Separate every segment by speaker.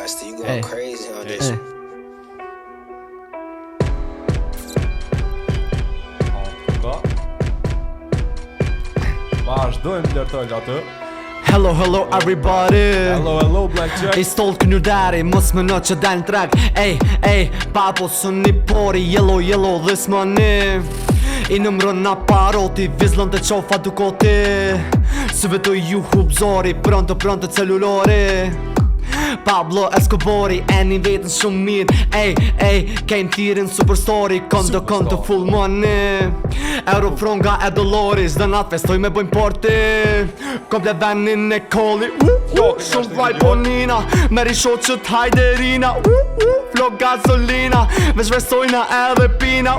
Speaker 1: Rasta, you going crazy on this.
Speaker 2: Vazhdojmë lërtoj atë.
Speaker 3: Hello everybody.
Speaker 2: Hello Blackjack.
Speaker 3: Ej stol kënur dari, mos më në që dalë në trag. Ej, papo së një pori, yellow this money. I nëmrën na paroti, vizlën të qofa dukoti. Së vetu ju hubzori, pronto cellulori. Pablo Escobari, e një vetën shumë mirë. Ej, kejnë tirin superstory, konto full money. Eurofronga e Dolores, dhe natë festoj me bojnë porti. Komple venin e kolli, shumë vaj ponina. Meri shoqët hajderina, flo gasolina. Vesh vesojna edhe pina,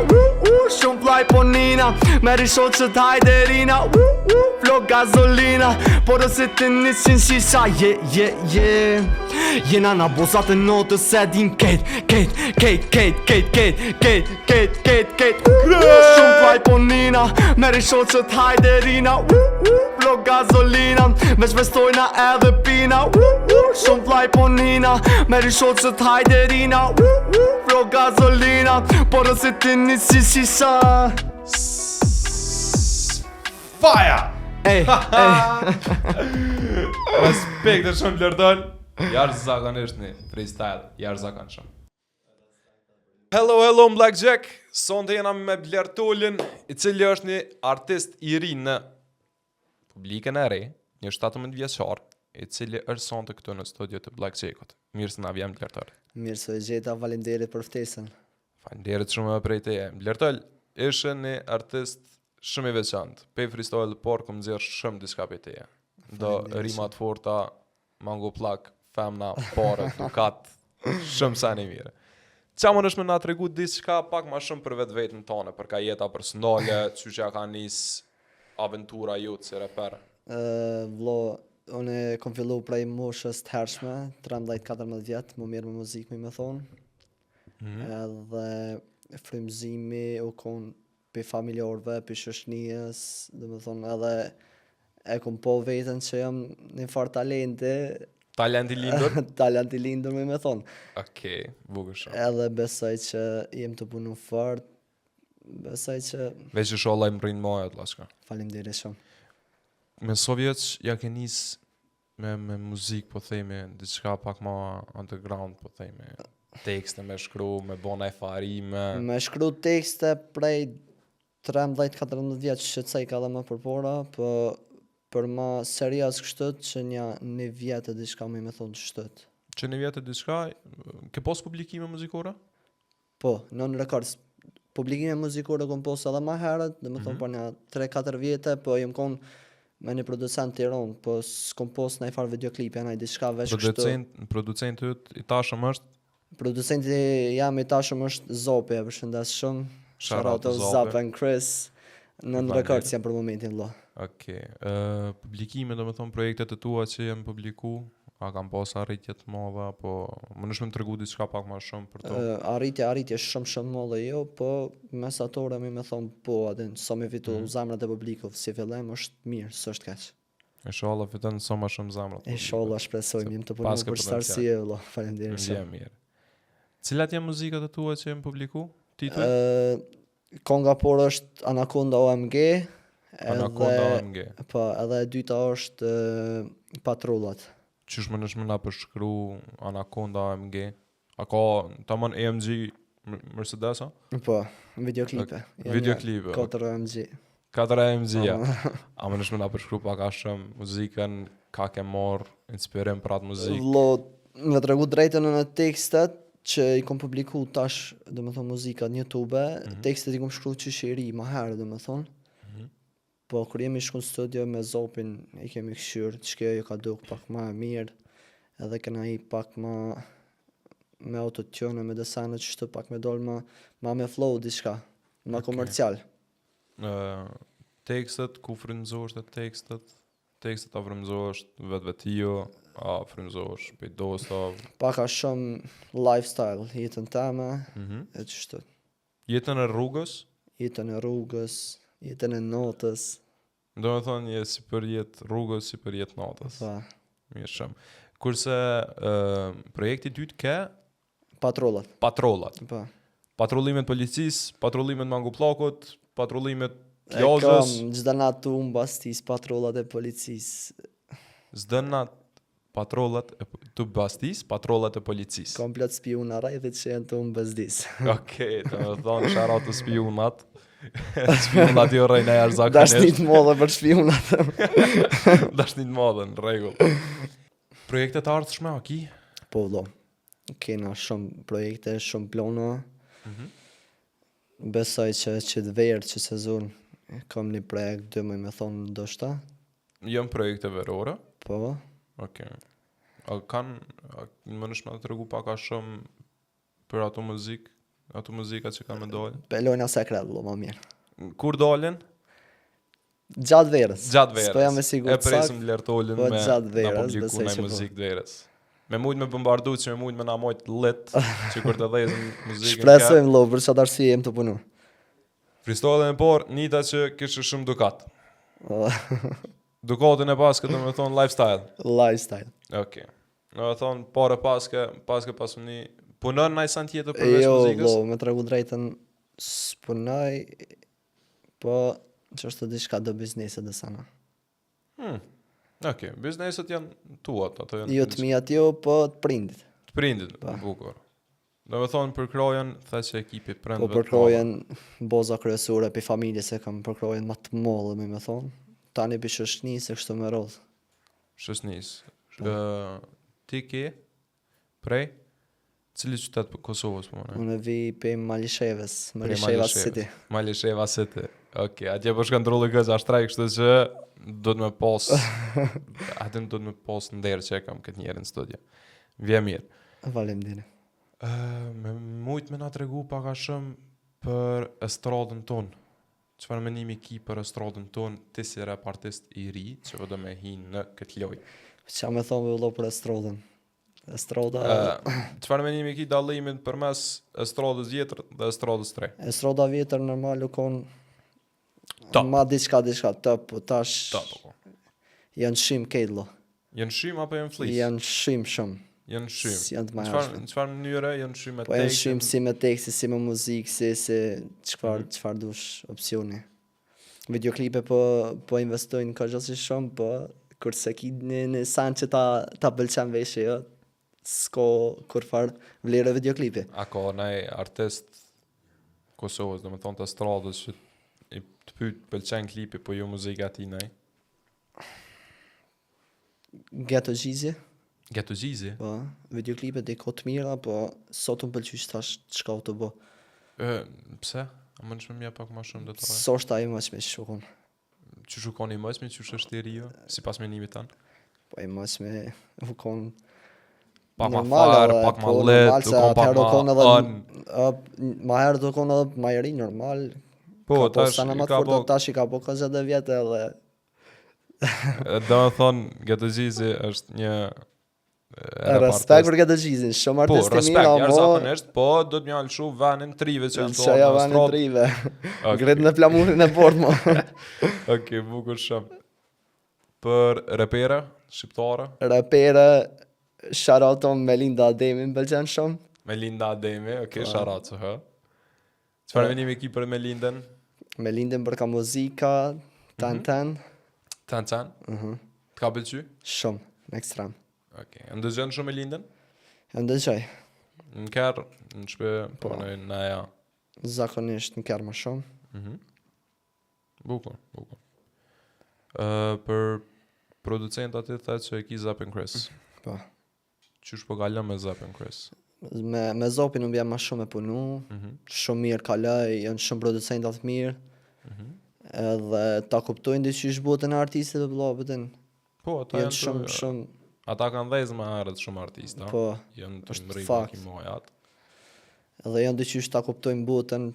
Speaker 3: shumë vaj ponina. Meri shoqët hajderina, flo gasolina. Por ose të nisin shisha, yeah. Jena na bozat e notës se din Kate Shumë vaj ponina, meri shoqët hajderina. Flo gasolina, veç vestojna edhe pina. Shumë vaj ponina, meri shoqët hajderina. Flo gasolina, por ose ti nisi shisha.
Speaker 2: Fire! Respekt e shumë lërdon. Jarë zakonisht një freestyle, jarë zakonshëm. Hello Blackjack. Sonte jena me Blertullin, i cili është një artist i ri në publikën e re, një 17 vjeçar, i cili është sonte këtu në studio të Blackjackut. Mirë se na vjen Blertull.
Speaker 3: Mirë se gjeta, faleminderit për ftesën.
Speaker 2: Faleminderit shumë prej teje. Blertull ishte një artist shumë i veçantë. Pe freestyle por kom nxjerr shumë diçka prej teje. Do rimat forta, mango plak, femna, pare, dukat, shumë sa një mire. Qa më nëshme nga të regu diçka pak ma shumë për vetë vetën tonë, për ka jeta personale, që që ka njës aventura jutë si reper?
Speaker 3: Vlo, unë kom fillu prej moshës të hershme, 13-14 vjetë, më mirë me muzikë me thonë. Edhe frymëzimi u konë për familjarve, për shoqënijës, dhe me thonë edhe e kom po vetën që jam një farë talenti.
Speaker 2: Talent i lindur?
Speaker 3: Talent i lindur me thonë.
Speaker 2: Okej, bukur shumë.
Speaker 3: Edhe besoj që jem të punu fort, besoj që...
Speaker 2: Veç që sholla i më rrinë mojët, laska.
Speaker 3: Faleminderit shumë.
Speaker 2: Me Sovjetës ja ke njës me muzikë, po thejme, diçka pak ma underground, po thejme, tekste me shkru, me bona e farime.
Speaker 3: Me shkru tekste prej 13-14 vjetë që cej ka dhe më përpora, për ma serias kështët që një vjetë e diçka me thonë kështët.
Speaker 2: Që një vjetë e diçka, ke pos publikime muzikore?
Speaker 3: Po, non records. Publikime muzikore kom pos edhe ma herët, dhe me thonë për një 3-4 vjetë, po jem kon me një producent të Tiran, po s'kom pos në i farë videoklipja, në i diçka veç kështu.
Speaker 2: Producenti i tashëm është?
Speaker 3: Producenti jam i tashëm është Zopi, e përshëndes shumë. Shout out to Zap and Chris. Non records jam për momentin lo.
Speaker 2: Okej. Publikime, do me thonë, projektet e tua që jem publiku, a kam pas arritjet modha, po më nëshme më të regu diçka pak ma shumë për to?
Speaker 3: Arritje shumë modha jo, po mesatore me thonë, po adin, sa me fitu zamrat e publikov, si fillem është mirë, së është keq.
Speaker 2: Inshallah fiton sa më shumë zamrat.
Speaker 3: Inshallah shpresojmë, jem të punu për shtarësie, vëlla, faleminderit shumë.
Speaker 2: Mirë. Cilat janë muzikat e tua që jem publiku? Titull?
Speaker 3: Konga por është Anaconda OMG.
Speaker 2: Anaconda OMG.
Speaker 3: Po, edhe e dyta është Patrullat.
Speaker 2: Qysh më nëshme nga përshkru Anaconda OMG? A ka tamon AMG Mercedesa?
Speaker 3: Po, videoklipe.
Speaker 2: Videoklipe.
Speaker 3: 4 AMG.
Speaker 2: 4 AMG, ja. A më nëshme nga përshkru pak a shumë muzikën, ka ke morë inspirim për atë muzikë?
Speaker 3: Vlo, me të regu drejtën në tekstet, që i kom publiku tash, dhe me thonë, muzikat në YouTube, tekstet i kom shkru që shiri ma herë, dhe me thonë. Po, kër jemi shku në studio me Zopin, i kemi këshyrë, që kjo ka duk pak ma mirë, edhe këna i pak ma me autotune, me designet që shtu pak me dollë ma me flow diçka, ma komercial.
Speaker 2: Tekstet, ku frymëzohesh të tekstet a frymëzohesh vetë a frymëzohesh për dosta?
Speaker 3: Paka shumë lifestyle, jetën teme, e që shtu.
Speaker 2: Jetën e rrugës?
Speaker 3: Jetën e rrugës, jetën e notës.
Speaker 2: Do me thonë, je si për jetë rrugës, si për jetë notës.
Speaker 3: Pa.
Speaker 2: Mirë shumë. Kurse projekti dytë ke
Speaker 4: Patrollat.
Speaker 2: patrollat.
Speaker 4: Po.
Speaker 2: Patrullimet policisë, patrullimet manguplakut, patrullimet
Speaker 4: E
Speaker 2: plazhës,
Speaker 4: kam çdo natë bastis patrollat e policisë.
Speaker 2: zdënat patrollat të bastis, patrollat e policisë.
Speaker 4: Kam plot spiona rrethit që janë të bastis.
Speaker 2: Okej, të më thonë sharat të spionat. Spionat jo rejnë e
Speaker 4: Dashnit
Speaker 2: arzakonisht.
Speaker 4: modhe për spionat.
Speaker 2: Dashnit modhe, në regull. Projektet ardhshme, a ki?
Speaker 4: Po vëllo. Kena shumë projekte, shumë plana. Besoj që të verë që sezon kam një projekt, dhe me thonë ndoshta.
Speaker 2: Jëm projekte verore.
Speaker 4: Po.
Speaker 2: Okej. A më nëshme të regu pak a shumë për ato muzika që kanë me dojnë?
Speaker 4: Pelojna sekret, vëllo, më mirë.
Speaker 2: Kur dolin?
Speaker 4: Gjatë verës.
Speaker 2: Gjatë verës.
Speaker 4: S'po jam e sigurt
Speaker 2: E presim Blertolin
Speaker 4: po
Speaker 2: me
Speaker 4: gjatë verës,
Speaker 2: na publiku
Speaker 4: besoj
Speaker 2: në
Speaker 4: që po.
Speaker 2: muzikë verës. Me mujt me bombardu që me mujt me na mojt lit që kur të dhezën muzikën
Speaker 4: Shpresojmë vëllo, për çfarë arsye jem të punu.
Speaker 2: Fristolën e por, nita që kishë shumë dukat. Dukatën e paske të me thonë lifestyle.
Speaker 4: Lifestyle.
Speaker 2: Okej. Në me thonë, pare paske pasuni, punon në ajsan tjetër përveç
Speaker 4: Jo,
Speaker 2: muzikës?
Speaker 4: vëllo, me tregu drejtën s'punoj, po që është të diçka do biznese dhe sana.
Speaker 2: Okej, bizneset janë tuat, ato janë
Speaker 4: Jo të mijat jo, po të prindit.
Speaker 2: të prindit, bukur. Do me thonë për krojen, the që ekipi
Speaker 4: Po
Speaker 2: prendëve
Speaker 4: përkrojen boza kryesore për familjes e kam përkrojen më të mollë, me thonë. Tani për shoshni se kështu me rodhë.
Speaker 2: Shësnis. Ti ke prej cili qytet për Kosovës po më?
Speaker 4: Unë vi për Malishevës,
Speaker 2: Prej
Speaker 4: Malisheva City.
Speaker 2: Malisheva City. Okej, atje po shkon trulli gëz ashtraj, kështu që do të më pos. Atë do të më pos ndër që e kam këtë njerë në studio. Vje mirë.
Speaker 4: Valemdine.
Speaker 2: Me mujt me na tregu pak a shumë për estradën tonë. Çfarë menimi ki për estradën tonë, ti si rap artist i ri, që vë do me hinë në këtë lojë?
Speaker 4: Qa me thonë vëllo për estrodën? Estroda...
Speaker 2: Çfarë menimi ki dallimin përmes estradës vjetër dhe estradës tre?
Speaker 4: Estroda vjetër normal u kon...
Speaker 2: Top.
Speaker 4: Ma diçka top, po tash...
Speaker 2: Top.
Speaker 4: Janë shim kejtlo.
Speaker 2: Janë shym apo janë flis?
Speaker 4: Janë shim shumë.
Speaker 2: Janë shym.
Speaker 4: Janë të
Speaker 2: Në
Speaker 4: mahershme.
Speaker 2: çfarë mënyre janë shym me
Speaker 4: Po janë
Speaker 2: tekstin?
Speaker 4: shim si me teksti, si me muzikë, si çfarë dush opsioni. Videoklipe po investojnë kërgjësi shumë, po kurse ki në san që ta pëlqen veshje, jo, s'ko kur farë vlerë videoklipi.
Speaker 2: A ka nej artist Kosovës, do me thonë të estradës që i të pyet pëlqen klipi, po jo muzika ati nej?
Speaker 4: Ghetto Gjizi,
Speaker 2: Ghetto Gjizi?
Speaker 4: po, videoklipet e ko të mira, po sot unë pëlqysh tash çka u të bo.
Speaker 2: Pse? A më nëshme mja pak ma shumë detale?
Speaker 4: So është ajo më që me shukon.
Speaker 2: Që shukon i mësmi, që është i rio, si pas menimit tanë?
Speaker 4: Po e më që me u kon...
Speaker 2: Pak ma
Speaker 4: normal,
Speaker 2: farë,
Speaker 4: edhe,
Speaker 2: pak ma
Speaker 4: po,
Speaker 2: let,
Speaker 4: normal,
Speaker 2: u
Speaker 4: se
Speaker 2: kon pak
Speaker 4: atëherë u kon
Speaker 2: ma
Speaker 4: edhe-
Speaker 2: ën.
Speaker 4: Ma herë do kon edhe ma i ri, normal.
Speaker 2: Po,
Speaker 4: Ka
Speaker 2: tash
Speaker 4: sa në
Speaker 2: i
Speaker 4: më të
Speaker 2: ka
Speaker 4: fort,
Speaker 2: bo,
Speaker 4: tash i ka po 20 vjetë edhe...
Speaker 2: do me thonë, Ghetto Gjizi është një
Speaker 4: Respekt për këtë gjizin, shumë
Speaker 2: Po,
Speaker 4: artistë
Speaker 2: respekt,
Speaker 4: mira,
Speaker 2: jashtëzakonisht, po do të mjallë shu venin trive që janë
Speaker 4: që
Speaker 2: tonë
Speaker 4: ja
Speaker 2: në
Speaker 4: vanë
Speaker 2: stradë.
Speaker 4: trive.
Speaker 2: Okej.
Speaker 4: Gret në plamurin e port, mo.
Speaker 2: Okej, bukur shumë. Për repera, shqiptare,
Speaker 4: Rapere, sharato Melinda Ademi më pëlqen shumë.
Speaker 2: Melinda Ademi, okej, sharat që hë. Çfarë menimi ki për Melindën?
Speaker 4: Melindën për ka muzika, tan,
Speaker 2: Tan, të ka pëlqy?
Speaker 4: shumë, në ekstrem.
Speaker 2: Okej, ndëgjën shumë Melindën?
Speaker 4: E ndëgjoj,
Speaker 2: Në kërë, në shpe, po në ja.
Speaker 4: zakonisht në kërë më shumë.
Speaker 2: Bukur. Për producentat i thëtë që e ki Zap and Chris.
Speaker 4: Po.
Speaker 2: Qysh po kalon me Zap and Chris?
Speaker 4: Me Zopin unë bjem ma shumë e punu, shumë mirë kaloj, janë shumë producentat mirë, edhe ta kuptojnë dhe që ish botën e artistëve blabëtin,
Speaker 2: Po, ata
Speaker 4: janë shumë,
Speaker 2: Ata kanë dhezë më herët shumë artista.
Speaker 4: po,
Speaker 2: Janë të
Speaker 4: është
Speaker 2: mri
Speaker 4: fakt.
Speaker 2: pak i mojat.
Speaker 4: edhe janë dhe që ish ta kuptojnë botën,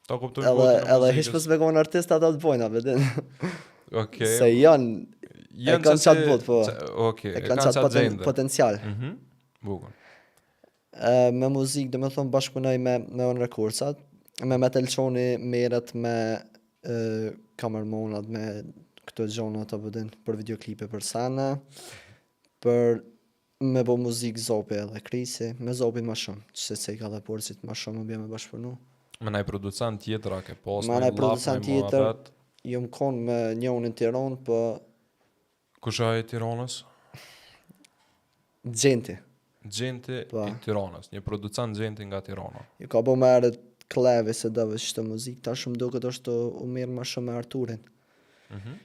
Speaker 2: Ta kuptojnë
Speaker 4: edhe hish për s'bekon artist ata të bojnë, bëtin,
Speaker 2: Okej.
Speaker 4: se janë kanë qatë botë, po.
Speaker 2: Okej,
Speaker 4: e kanë qatë potencial.
Speaker 2: Bukur.
Speaker 4: Me muzikë dhe me thonë bashkëpunoj me On Recordsat, me Metalçoni merret me kamermonat, me këto gjona të bëdin për videoklipe për sana, për Me bo muzikë zopi edhe krisi, me zopi ma shumë, që se i ka dhe porcit ma shumë më bje me bashkëpunu.
Speaker 2: Me naj producent tjetër, a ke pas
Speaker 4: Ma
Speaker 2: naj
Speaker 4: naj
Speaker 2: lap,
Speaker 4: producent
Speaker 2: naj
Speaker 4: tjetër,
Speaker 2: muhabet?
Speaker 4: jom konë me njohën në Tiranë, po
Speaker 2: Kush ai i Tiranës?
Speaker 4: gjenti.
Speaker 2: Gjenti
Speaker 4: Po.
Speaker 2: i Tiranës, një producent gjenti nga Tirana.
Speaker 4: Ju ka bo me erët Klevi se dove që të muzikë, ta shumë duket është u mirë ma shumë me Arturin.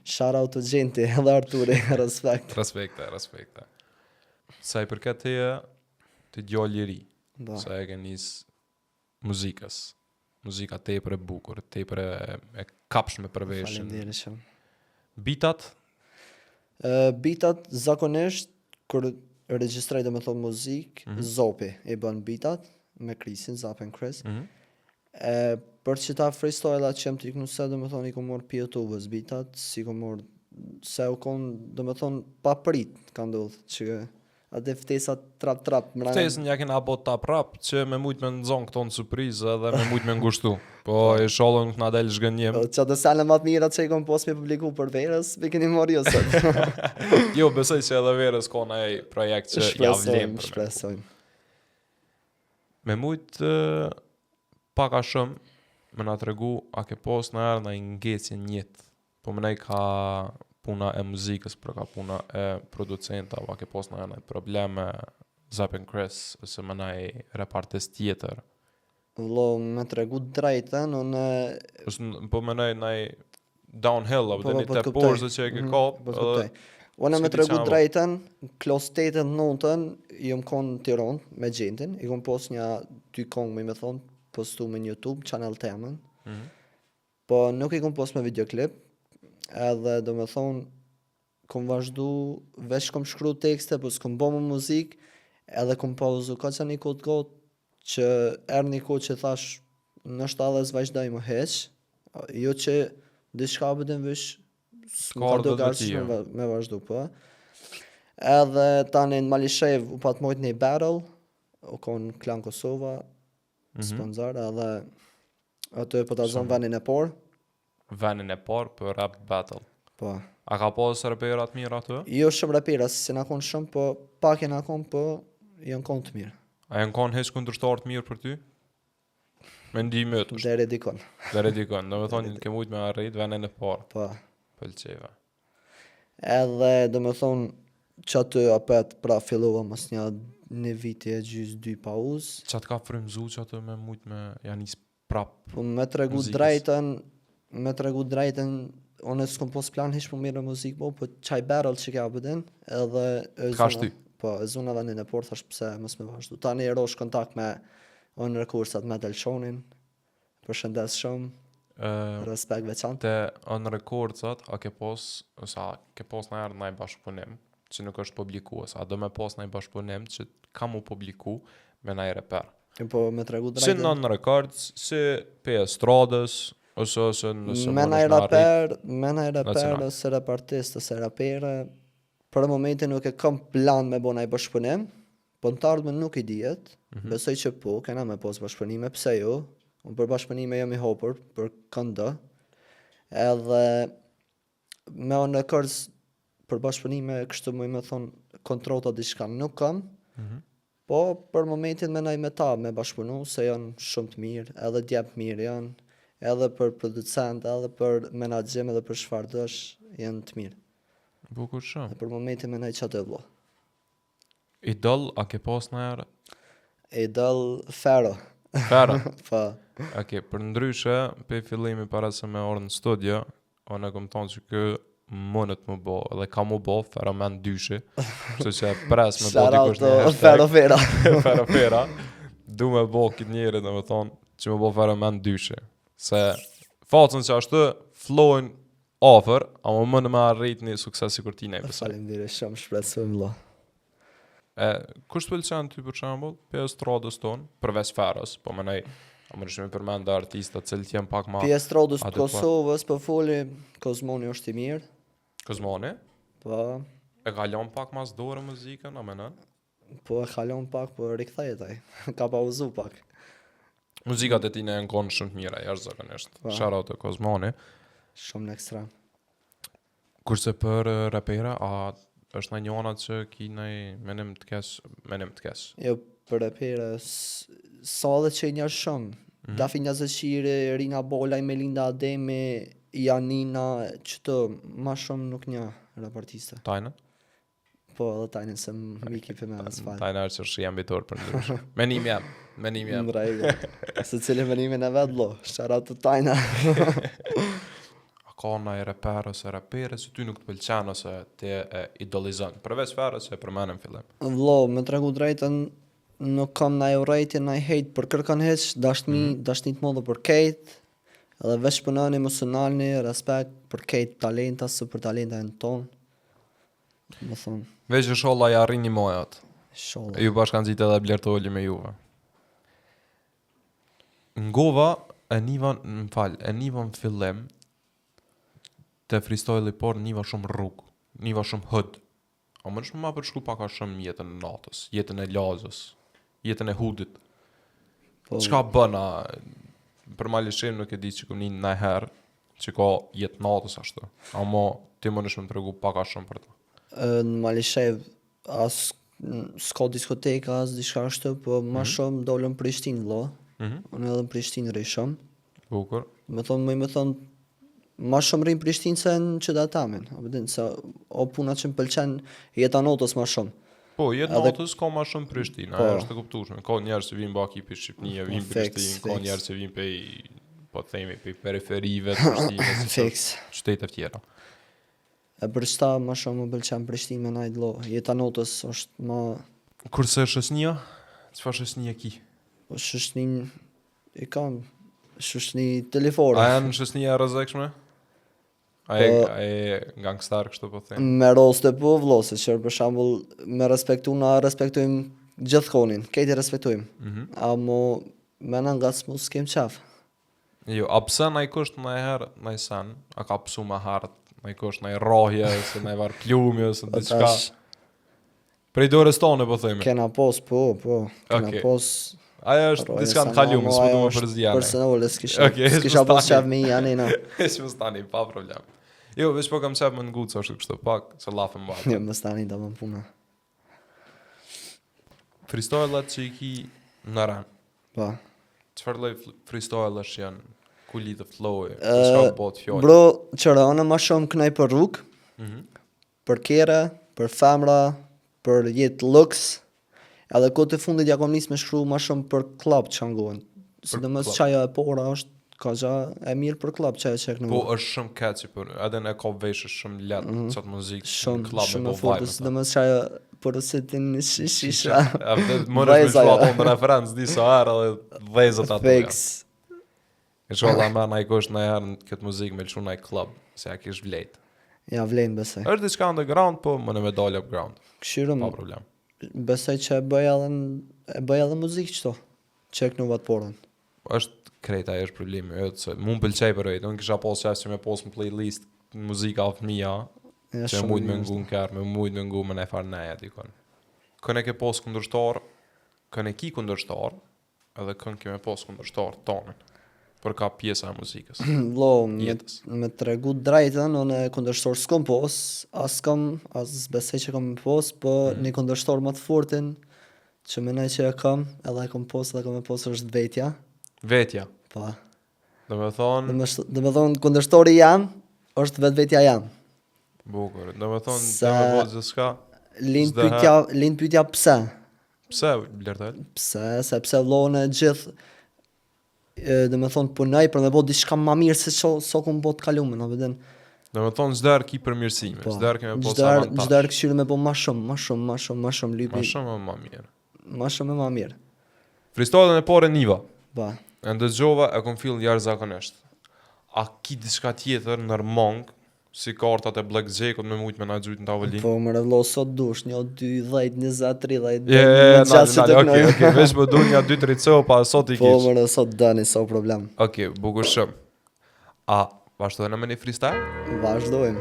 Speaker 4: Shout out të gjenti edhe Arturi, respekt.
Speaker 2: Respekte. Sa i përket teje, ti djalë i ri,
Speaker 4: Ba.
Speaker 2: sa e ke nis muzikës. Muzika tepër e bukur, tepër e kapshme për veshën.
Speaker 4: Faleminderit shumë.
Speaker 2: Bitat,
Speaker 4: Bitat zakonisht kur regjistroj dhe me thonë muzikë, Zopi i bën bitat me Krisin, Zapin Chris. Për që ta freestyle që jem t'i knuse dhe me thonë i ku morë pi YouTube-ës bitat, si ku morë se u konë dhe me thonë pa prit ka ndodhë që atë ftesa trap mrena.
Speaker 2: ftesën ja kena bot tap rap, që me mujt me nëzon këto në surprizë dhe me mujt me ngushtu. Po e shollën në del zhgënjim.
Speaker 4: Që të sene matë mira që i kom pos me publiku për verës, me keni morë jo sot.
Speaker 2: Jo, besoj që edhe verës ka ai projekt që ja vlen për me.
Speaker 4: Shpresojmë.
Speaker 2: Me mujt pak a shumë me na tregu a ke pas në erë në ngecje njët, po më nej ka puna e muzikës, për ka puna e producenta, a ke pas në erë në probleme Zapin Chris, ose më nej rap artist tjetër.
Speaker 4: Vlo, me tregu drejten, unë
Speaker 2: Po më nej nej downhill, apo
Speaker 4: Po,
Speaker 2: dhe një
Speaker 4: po,
Speaker 2: të
Speaker 4: kuptoj.
Speaker 2: porzë që e ke ka,
Speaker 4: po të kuptoj. Unë me
Speaker 2: s'ki
Speaker 4: tregu
Speaker 2: qenë
Speaker 4: drejten, klos 8-9 jom konë në Tiranë me gjentin, i kom pos një 2 kongë me thonë, postu me në YouTube, channel temën, po nuk i kom pos me videoklip, edhe do me thonë, kom vazhdu, veç kom shkru tekste, po s'kom bo më muzik, edhe kom pauzu, ka që një kotë, që erë një kohë që thash, nështë edhe s'vazhdoj më heq, jo që diçka bëdin vish, s'ka do garë me vazhdu, po. Edhe tani në Malishev u pat mojt një battle, u konë Klan Kosova, sponsor, edhe aty po ta zonë venin e por.
Speaker 2: Venin e parë për rap battle.
Speaker 4: Po.
Speaker 2: A ka pas raperat mirë aty?
Speaker 4: Jo shumë rapera, si na konë shumë, po pak e na konë, po janë konë të mirë.
Speaker 2: A janë kanë heq kundërshtar të mirë për ty? Me ndihmët është.
Speaker 4: Dere dikon.
Speaker 2: Dere dikon, do me thonë ke mujt me arrit venin e parë.
Speaker 4: Po.
Speaker 2: Pëlqeva.
Speaker 4: Edhe do me thonë që aty apet pra fillova mas një viti e gjys 2 pauz.
Speaker 2: Qa të ka frymzu që atë me mujt me janis prap?
Speaker 4: Po me tregu drejten, unë s'kom pos plan hiç për mirë muzikë, po qaj battle që ka bëdin, edhe
Speaker 2: Ka shty.
Speaker 4: Po, e zona venin e por, thash pse mos me vazhdu. Tani e rosh kontakt me unë rekursat me Delshonin, përshëndes shumë, respekt veçant.
Speaker 2: Te on recordsat, a ke pos, ose a ke pos në erë në bashkëpunim, që nuk është publiku, ose a do me pos në bashkëpunim që ka mu publiku me në reper.
Speaker 4: Po me tregu
Speaker 2: Si
Speaker 4: drejten.
Speaker 2: non records, si pe estradës, ose nëse
Speaker 4: Me
Speaker 2: më
Speaker 4: naj raper,
Speaker 2: nacional.
Speaker 4: ose rap artist, ose rapere, për momentin nuk e kam plan me bo naj bashkëpunim, po në të ardhmen nuk i dijet, besoj që po, kena me pos bashkëpunime, pse jo, unë për bashkëpunime jam i hopër, për kënda, edhe me unë records për bashkëpunime, kështu mu i me thonë, kontrota diçka nuk kam, po për momentin me naj me ta me bashkëpunu, se janë shumë të mirë, edhe djep mirë janë, edhe për producent, edhe për menaxhim, edhe për çfarë dësh, janë të mirë.
Speaker 2: Bukur shumë.
Speaker 4: Dhe për momentin me naj qatë e vlo.
Speaker 2: Idol, a ke pas në erë?
Speaker 4: E dal Fero.
Speaker 2: Fera.
Speaker 4: Pa.
Speaker 2: Ok, për ndryshe, pe fillimi para se me orë në studio, unë e kom thonë që kë mënët më bo, edhe ka më bo, Fera me në dyshi, që që pres me bo dikush një hashtag.
Speaker 4: Fero Fera.
Speaker 2: Fera Fera, du me bo këtë njëri dhe me thonë që me bo Fera me në dyshi. Se facën që ashtë flojnë ofër, a më mënë me arrit një sukses si kur ti ne besoj.
Speaker 4: Faleminderit shumë, shpresojmë vlla.
Speaker 2: Kush të pëlqen ty për shembull, pe estradës tonë, përveç Ferës, po më nej, a më nëshme përmenda artistat cilët jenë pak ma
Speaker 4: Pjesërodës të
Speaker 2: adekuat.
Speaker 4: Kosovës, po foli, Kozmoni është i mirë.
Speaker 2: Kozmoni,
Speaker 4: Po,
Speaker 2: e kalon pak mas dore muzikën, a menon?
Speaker 4: po e kalon pak, po rikthehet ai. Ka pauzu pak.
Speaker 2: Muzikat e tine janë konë shumë të mira, jashtëzakonisht.
Speaker 4: Po.
Speaker 2: Shout out të Kozmoni.
Speaker 4: Shumë në ekstrem.
Speaker 2: Kurse për rapera, a është në njona që ki nëj menim të kes.
Speaker 4: Jo, për rapera, sa dhe që një shumë. Dafi një zëshire, Rina Bolaj, Melinda Ademi, Janina, qëto, ma shumë nuk një raportiste.
Speaker 2: Tajnë?
Speaker 4: Po, edhe tajnë se miki për me asfalt.
Speaker 2: Tajnë është që jam bitor për ndrysh. Menim jam.
Speaker 4: Më rejgo. Se cilë menimin e vetë, lo, sharat të tajna.
Speaker 2: A ka na e reper ose rapere që ty nuk të pëlqen ose te e idolizon? Përveç fare se e përmenem fillim.
Speaker 4: Vlo, me tregu drejtën, nuk kam na e urejtje, na e hejt për kërkan heq, dashnit modë për kejt, edhe veç punën emocionalni, respekt për kejt talenta, së për talenta e në tonë. Më thonë,
Speaker 2: Veç e sholla ja rrini mojat.
Speaker 4: sholla.
Speaker 2: Ju bashkan zitë edhe blertolli me juve. Ngova e nivan fillim të freestyle por niva shumë rrugë, niva shumë hëd. A më shumë ma përshku paka shumë jetën e natës, jetën e lazës, jetën e hudit.
Speaker 4: Po,
Speaker 2: Qka bëna, për ma lishim nuk e di që këm një najherë, që ka jetë natës ashtu. Amo ti më nëshme të regu paka shumë për ta.
Speaker 4: në Malishev, as s'ka diskoteka, as diçka ashtu, po ma shumë dollën Prishtinë, lo. Unë edhe në Prishtinë rri shumë.
Speaker 2: Bukur.
Speaker 4: Me thonë, ma shumë rrim Prishtinë se në qytet tamin. Se o puna që më pëlqen jeta notës ma shumë.
Speaker 2: Po, jetë
Speaker 4: Edhe-
Speaker 2: natës ka ma shumë Prishtinë,
Speaker 4: Po.
Speaker 2: ajo është e kuptueshme. Ka njerëz që vinë baki për Shqipnia, vinë për
Speaker 4: Fix,
Speaker 2: Prishtinë, ka
Speaker 4: fix.
Speaker 2: njerëz që vinë për, po themi, për periferive të Prishtinës, si
Speaker 4: Fix.
Speaker 2: qytete tjera.
Speaker 4: E për qëta ma shumë më pëlqen Prishtinë me najtë lo. Jeta notës është ma...
Speaker 2: Kurse shësnia, çfarë shësnia ki?
Speaker 4: Shëshnin... I kam... Shëshni telefore.
Speaker 2: A janë shësnia rrezikshme? A e gangstar kështu po them?
Speaker 4: Me roste po vlo, se që për shambull me respektu na respektojmë gjithë konin. Kejti respektojmë. Amo me në nga s'mu s'kem qaf.
Speaker 2: Jo, a pse na i kusht na herë, na i sen, a ka psu ma hartë, na i kusht na i rohje, se na i var plumi, ose diçka.
Speaker 4: Tash,
Speaker 2: Prej dorës tone po themi.
Speaker 4: kena pos, po. Kena
Speaker 2: Okej.
Speaker 4: pos...
Speaker 2: Ajo është diçka në kalumë, s'po du më përzjane.
Speaker 4: Personale,
Speaker 2: Okej,
Speaker 4: s'kisha
Speaker 2: s'po
Speaker 4: pos
Speaker 2: stani.
Speaker 4: qaf me i anina.
Speaker 2: Që më stani, pa problem. Jo, veç po kam qep më ngutë, sa është kështu pak, se lafëm batë.
Speaker 4: Jo, më stani da më puna.
Speaker 2: Freestylet që i ki në ran,
Speaker 4: Pa.
Speaker 2: qëfar lloj freestylesh janë, ku lidhë flow-i, çka bot fjallë?
Speaker 4: Bro, qëra, anë ma shumë kënaj për rrugë, për kere, për femra, për jetë looks, edhe kote fundit ja kom nis me shkru ma shumë për klub që angohen. Sidomos
Speaker 2: klub.
Speaker 4: qaja e pora është ka gja e mirë për klub qaja që e kënë
Speaker 2: Po është shumë catchy, për edhe në ka veshë shumë letë, qatë muzikë,
Speaker 4: shumë,
Speaker 2: klub me
Speaker 4: shumë
Speaker 2: bo
Speaker 4: e fortë,
Speaker 2: vibe.
Speaker 4: sidomos qaja porositin shisha.
Speaker 2: A vëtë më nështë me
Speaker 4: Vajza,
Speaker 2: shua
Speaker 4: ja.
Speaker 2: tonë në referencë, disa herë edhe dhezët ato.
Speaker 4: Fix.
Speaker 2: E sholla me na i kusht në herë në këtë muzikë me lëshu në i klub, se ja kish vlejt.
Speaker 4: Ja vlen besoj.
Speaker 2: është diçka underground, po më në me dalë upground,
Speaker 4: Këshirëm,
Speaker 2: pa problem.
Speaker 4: besoj që e bëj edhe muzikë qëto. Që e kënu vatë porën.
Speaker 2: Është krejta është problemi, se mu më pëlqej për ejtë, unë kisha pas qef që me pos në playlist muzika of mija,
Speaker 4: Ja,
Speaker 2: që
Speaker 4: shumë
Speaker 2: mujt me
Speaker 4: mirë
Speaker 2: ngu në kërë, me mujt me ngu me ne farë neja dikon. Kën e ke pos kundërshtar, kën e ki kundërshtar, edhe kën ke me pos kundërshtar tonën, për ka pjesa e muzikës.
Speaker 4: Vlo,
Speaker 2: Jetës.
Speaker 4: me tregu drejtën, unë e kundërshtor s'kom pos, as besej që kam pos, po një kundërshtor më të fortin, që menaj që e kam, edhe e kam pos, edhe kam e pos është vetja.
Speaker 2: Vetja,
Speaker 4: Pa.
Speaker 2: dhe me thonë,
Speaker 4: Dhe me thonë, kundërshtori jam, është vetë vetja jam.
Speaker 2: bukur, dhe me thonë,
Speaker 4: Se-
Speaker 2: dhe me bëllë gjithë
Speaker 4: Lind
Speaker 2: S'do
Speaker 4: pyetja pse?
Speaker 2: pse, blertel?
Speaker 4: Pse, sepse vlone gjithë, dhe me thonë, punaj për me bo diçka ma mirë se so ku më bo të kalume, në vedin.
Speaker 2: Dhe me thonë, zder ki përmirësime, zder keme pos
Speaker 4: Çdo
Speaker 2: avantash.
Speaker 4: herë këshirë me bo ma shumë lypi,
Speaker 2: Ma shumë e ma mirë.
Speaker 4: ma shumë e ma mirë.
Speaker 2: Freestyle e pore Niva.
Speaker 4: Ba,
Speaker 2: E ndëgjova e kom fill jashtëzakonisht. A ki diçka tjetër nërmong, si kartat e Blackjackut me mujt me na gjujt në tavolinë?
Speaker 4: po më rëvlo sot dush, 1, 2, 10, 20, 30,
Speaker 2: Okej, veç më du një 2-3 copa, sot i
Speaker 4: Po
Speaker 2: kish.
Speaker 4: më rëvlo sot dani, so problem.
Speaker 2: Okej, bukur shumë. A, vazhdojnë me një freestyle?
Speaker 4: Vazhdojmë.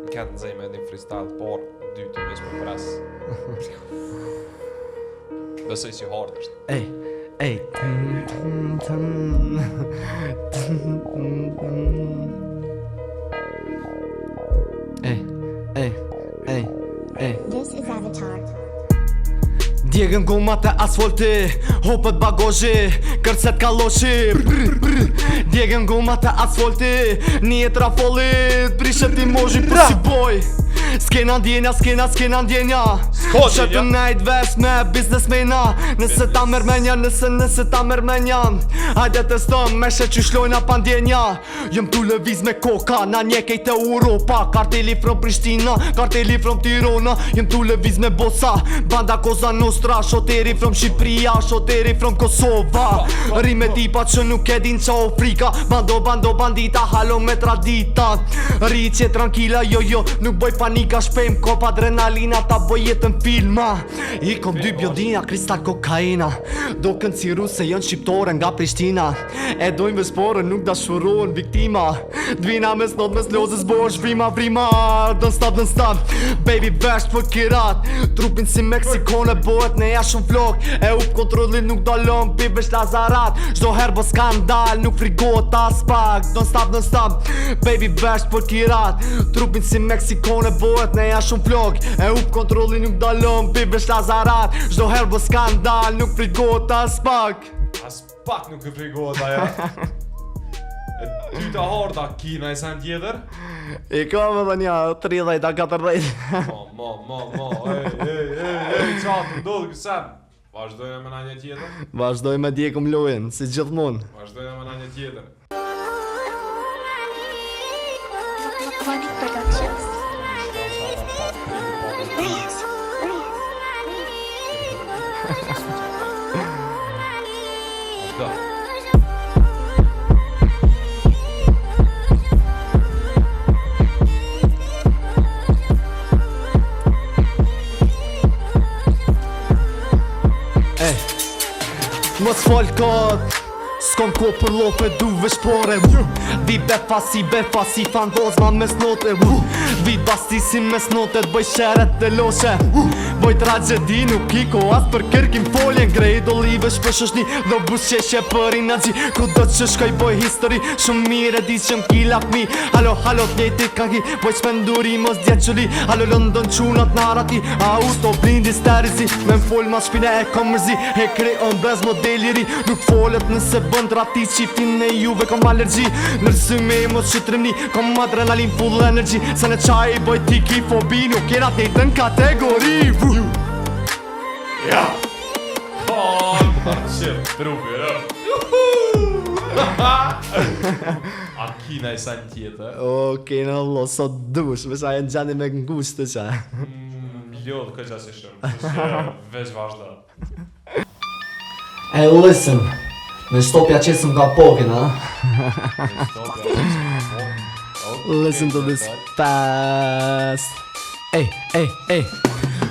Speaker 2: Në këtë nëzej me një freestyle, por, dytë, veç më pres. Besoj si hard është.
Speaker 3: Ej, ej. Ej,
Speaker 5: This is Avatar.
Speaker 3: Djegën gomat e asfalti, hopët bagozhi, kërcet kaloshi. Djegën gomat e asfalti, një trafollit, prishet i mozhi për si boj. Skena ndjenja, skena ndjenja. Shëtë nejt vesh me biznesmena. Nëse ta mërmenja, nëse ta mërmenja. Hajde të stëm me shë që shlojna pandjenja. Jëm tu lëviz me koka, na njekej të Europa. Karteli from Prishtina, karteli from Tirana. Jëm tu lëviz me bosa, banda Koza Nostra. Shoteri from Shqipria, shoteri from Kosova. Rime tipa që nuk e din qa Afrika. Bando bandita, halo me tradita. Rritje tranquila, jo, nuk boj panika. Shpejm kop adrenalina, ta boj jetën filma. I kom 2 biodina, kristal kokaina. Do kënë si ruse jën shqiptore nga Prishtina. E dojnë vesporën, nuk dashurohen viktima. Dvina mes not mes lozës bosh, vrima Don't stop Baby vesh për kirat. Trupin si Meksikone bohet ne ja shumë flok. E up kontrollin nuk dalon pi vesh lazarat. Çdo herë bo skandal, nuk frigohet as pak. Don't stop Baby vesh për kirat. Trupin si Meksikone bohet ne ja shumë flok. E up kontrollin nuk dalon pi vesh lazarat. Çdo herë bo skandal, nuk frigohet as pak.
Speaker 2: As pak nuk e frigohet aja. E dyta horda, kina e sen tjetër?
Speaker 3: I ka me dhe nja 30 a 40.
Speaker 2: Mo, ej, qatë, ndodhë kësem. Vazhdojnë me na një tjetër?
Speaker 3: Vazhdoj me djekum lojën, si gjithmonë.
Speaker 2: Vazhdojnë me na një tjetër.
Speaker 5: Funny Productions.
Speaker 2: Da.
Speaker 3: Mos fol kot, s'kom ko për lope, du veshpore. Vi befasi, fantozma mes note. Vi bastisi mes note, t'bëj sheret të loshe. Boj tragedi, nuk iko as për kërkim foljen. Grej do live shpëshëshni, do busqeshe për inaji. Ku do që shkoj boj histori, shumë mire di që m'kila këmi. Halo, t'njejti kaki, boj shpenduri mos djeqëli. Halo, London qunat narati, auto blindi sterizi. Me m'fol ma shpine e komërzi, e kreon bez modeliri. Nuk folet nëse bënd rati, qiftin e juve kom alergji. Nërsyme e mos qëtrimni, kom adrenalin full energy. Se në qaj boj tiki fobi, nuk jena t'nejtën kategori.
Speaker 2: Ja! Qëp, trupi, A kina e sen tjetër?
Speaker 3: Okej, në allo, sot dush, vësha e në gjani me ngusht të qa.
Speaker 2: Ljodh këqa si shumë, veç vazhda.
Speaker 3: Hey, listen, me shtopja qesëm nga pokin, ha? Listen to this fast. Ej.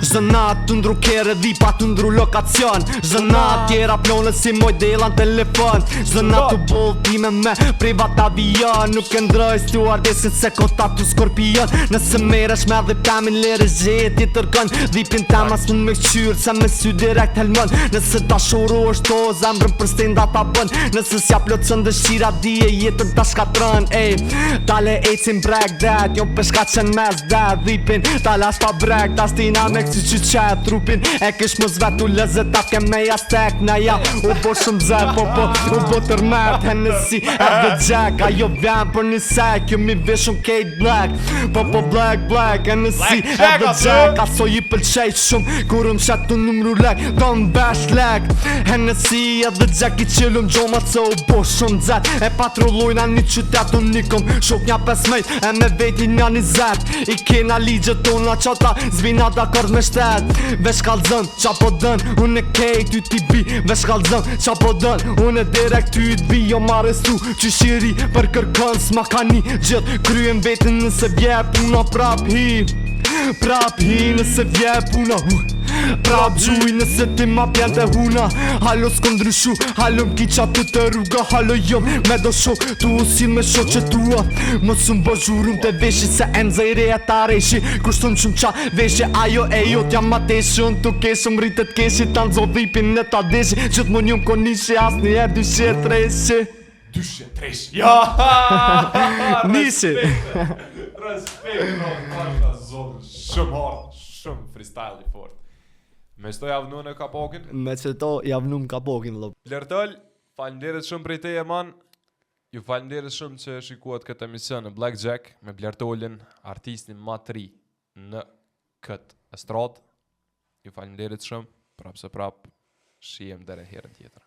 Speaker 3: Zdo nat të ndru kere dhipa të ndru lokacion. Zdo nat tjera plonët si moj dela në telefon. Zdo nat të boltime me privat avion. Nuk e ndroj stewardessin se kota të skorpion. Nëse meresh me dhe pemin lere zheti tërkon. Dhipin tem as mund me këqyrë se me sy direkt helmon. Nëse ta shuru është to zemrën për stenda ta bën. Nëse s'ja plotëson dëshira dije jetën ta shkatron. Ej, tale ecim break that, jo peshka qen mes that. Dhipin tale as pa break, ta stina me si që qetë trupin. E kësh mos vetu lezet ta ke me jastek. Na ja u bo shumë dze, po u bo tërmet. Hennessy edhe Jack, ajo vjen për një sek. Jo mi vishëm Kate Black, po black Hennessy edhe Jack. Aso i pëlqejt shumë, kur më shetë numru lek. Don bash lek, Hennessy edhe Jack. I qilum gjomat se u bo shumë dzet. E patrullojna një qytet unë nikom shok nja 15, e me veti nja 20. I kena ligjet tona qata, zvina dakord me shtet. Vesh kalzën, qa po dën, unë e kej ty t'i bi. Vesh kalzën, qa po dën, unë e direkt ty t'bi. Jo m'arrestu, që shiri për kërkën s'ma ka një gjithë. Kryen vetin nëse vje puna prap hi nëse vje puna prap gjuj nëse ti ma pjen të huna. Halo s'kom ndryshu, halo m'ki qatë të rruga. Halo jom me do shok, tu usin me shok që tua. Mos më zhurum të veshi se emza i reja ta reshi. Kushtun qëm qa veshi, ajo e jo t'jam ma teshi. Unë tu keshëm rritet keshi, ta nëzo dhipin në ta deshi. Qëtë më njëm konishi, as një e 203.
Speaker 2: 203, ja!
Speaker 3: Nishi.
Speaker 2: Respekt, no, pashta zonë, shumë hard, shumë freestyle i fort. Me çto javnu në kapokin?
Speaker 4: Me qëto javnum kapokin, vëllop.
Speaker 2: Blertol, faleminderit shumë prej teje, man. Ju faleminderit shumë që shikuat këtë emision në Blackjack me Blertolin, artistin më të ri në këtë estradë. Ju faleminderit shumë, prapë se prapë, shihem deri herën tjetër.